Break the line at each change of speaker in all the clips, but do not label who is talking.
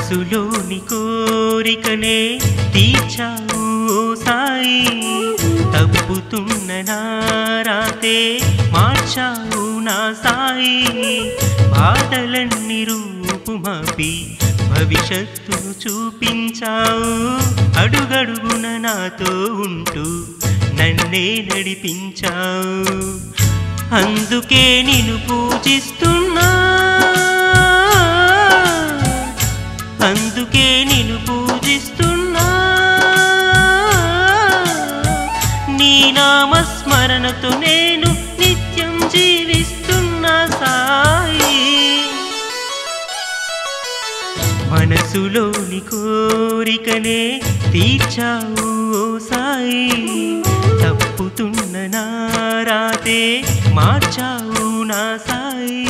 మనసులోని కోరికనే తీర్చావు సాయి, తప్పుతున్న నా రాతే మార్చావు నా సాయి, బాధలన్నీ రూపుమాపి భవిష్యత్తును చూపించావు, అడుగడుగున నాతో ఉంటూ నన్నే నడిపించావు, అందుకే నిన్ను పూజిస్తున్నా, అందుకే నిన్ను పూజిస్తున్నా, నీ నామస్మరణతో నేను నిత్యం జీవిస్తున్నా సాయి. మనసులోని కోరికనే తీర్చావు సాయి, తప్పుతున్న నా రాతే మార్చావు నా సాయి.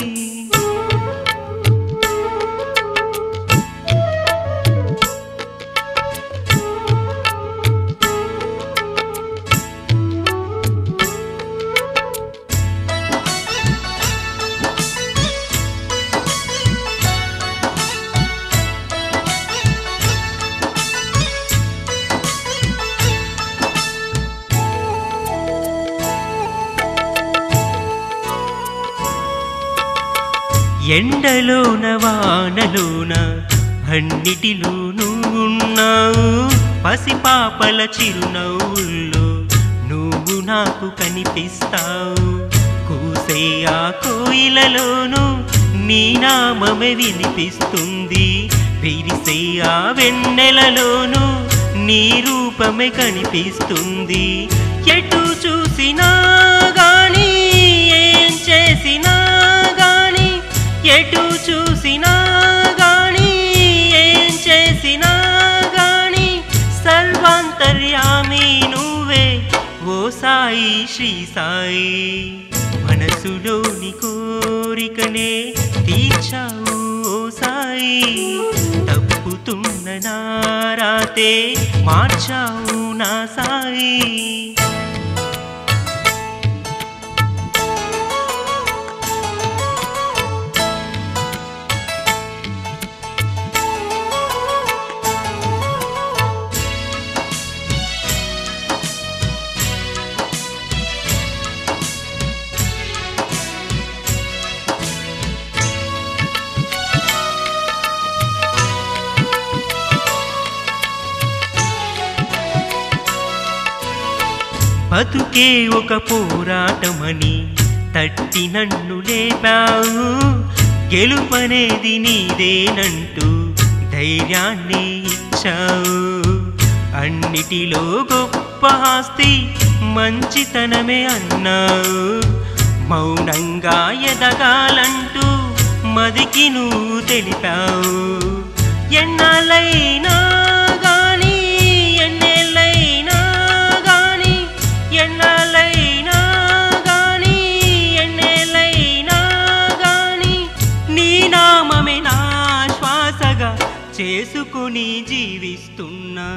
ఎండలోన వానలోన అన్నిటిలోనూ ఉన్నావు, పసిపాపల చిరునవ్వుల్లో నువ్వు నాకు కనిపిస్తావు, కూసే ఆ కోయిలలోనూ నీ నామమే వినిపిస్తుంది, విరిసే ఆ వెన్నెలలోనూ నీ రూపమే కనిపిస్తుంది, ఎటు చూసినా గాని ఏం చేసినా గాని, ఎటు చూసినా గాని ఏం చేసినా గాని సర్వాంతర్యామి నువ్వే ఓ సాయి శ్రీ సాయి. మనసులోని కోరికనే తీర్చావు ఓ సాయి, తప్పుతున్న నా రాతే మార్చావు నా సాయి. బతుకే ఒక పోరాటమని తట్టి నన్ను లేపావు, గెలుపనేది నీదేనంటూ ధైర్యాన్ని ఇచ్చావు, అన్నిటిలో గొప్ప ఆస్తి మంచితనమే అన్నావు, మౌనంగా ఎదగాలంటూ మదికి నువ్వు తెలిపావు, ఎన్నాళ్ళైనా గాని ఎన్నేళ్ళైనా గాని, ఎన్నాళ్ళైనా గాని ఎన్నేళ్ళైనా గాని నీ నామమే నా శ్వాసగా చేసుకుని జీవిస్తున్నా,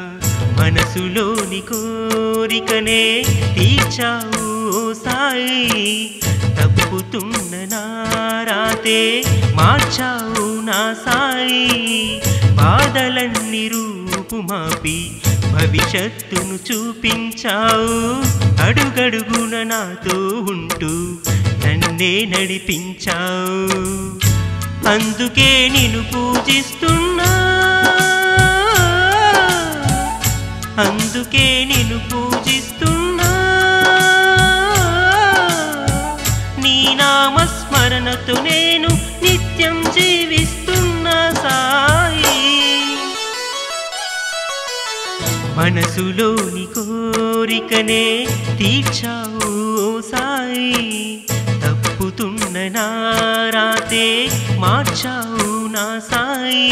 మనసులోని కోరికనే తీర్చావు సాయి, తప్పుతున్న నా రాతే మార్చావు నా సాయి, బాధలన్నీ రూపుమాపి భవిష్యత్తును చూపించావు, అడుగడుగున నాతో ఉంటూ నన్నే నడిపించావు, అందుకే నిన్ను పూజిస్తున్నా, అందుకే నిన్ను పూజిస్తున్నా, నీ నామస్మరణతో నేను నిత్యం జీవిస్తున్నా సాయి. మనసులోని కోరికనే తీర్చావు సాయి, తప్పుతున్న నా రాతే మార్చావు నా సాయి,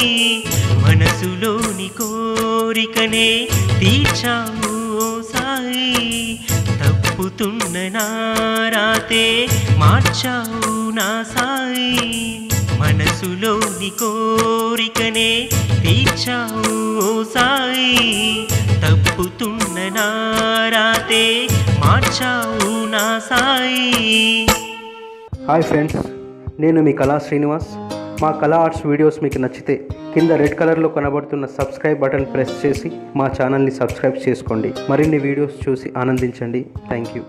మనసులోని కోరికనే తీర్చావు సాయి, తప్పుతున్న నా రాతే మార్చావు నా సాయి, మనసులోని కోరికనే తీర్చావు సాయి, తప్పుతున్న నా రాతే మార్చావు నా సాయి.
హాయ్ ఫ్రెండ్స్, నేను మీ కళా శ్రీనివాస్. మా కళా ఆర్ట్స్ వీడియోస్ మీకు నచ్చితే కింద రెడ్ కలర్లో కనబడుతున్న సబ్స్క్రైబ్ బటన్ ప్రెస్ చేసి మా ఛానల్ని సబ్స్క్రైబ్ చేసుకోండి. మరిన్ని వీడియోస్ చూసి ఆనందించండి. Thank you.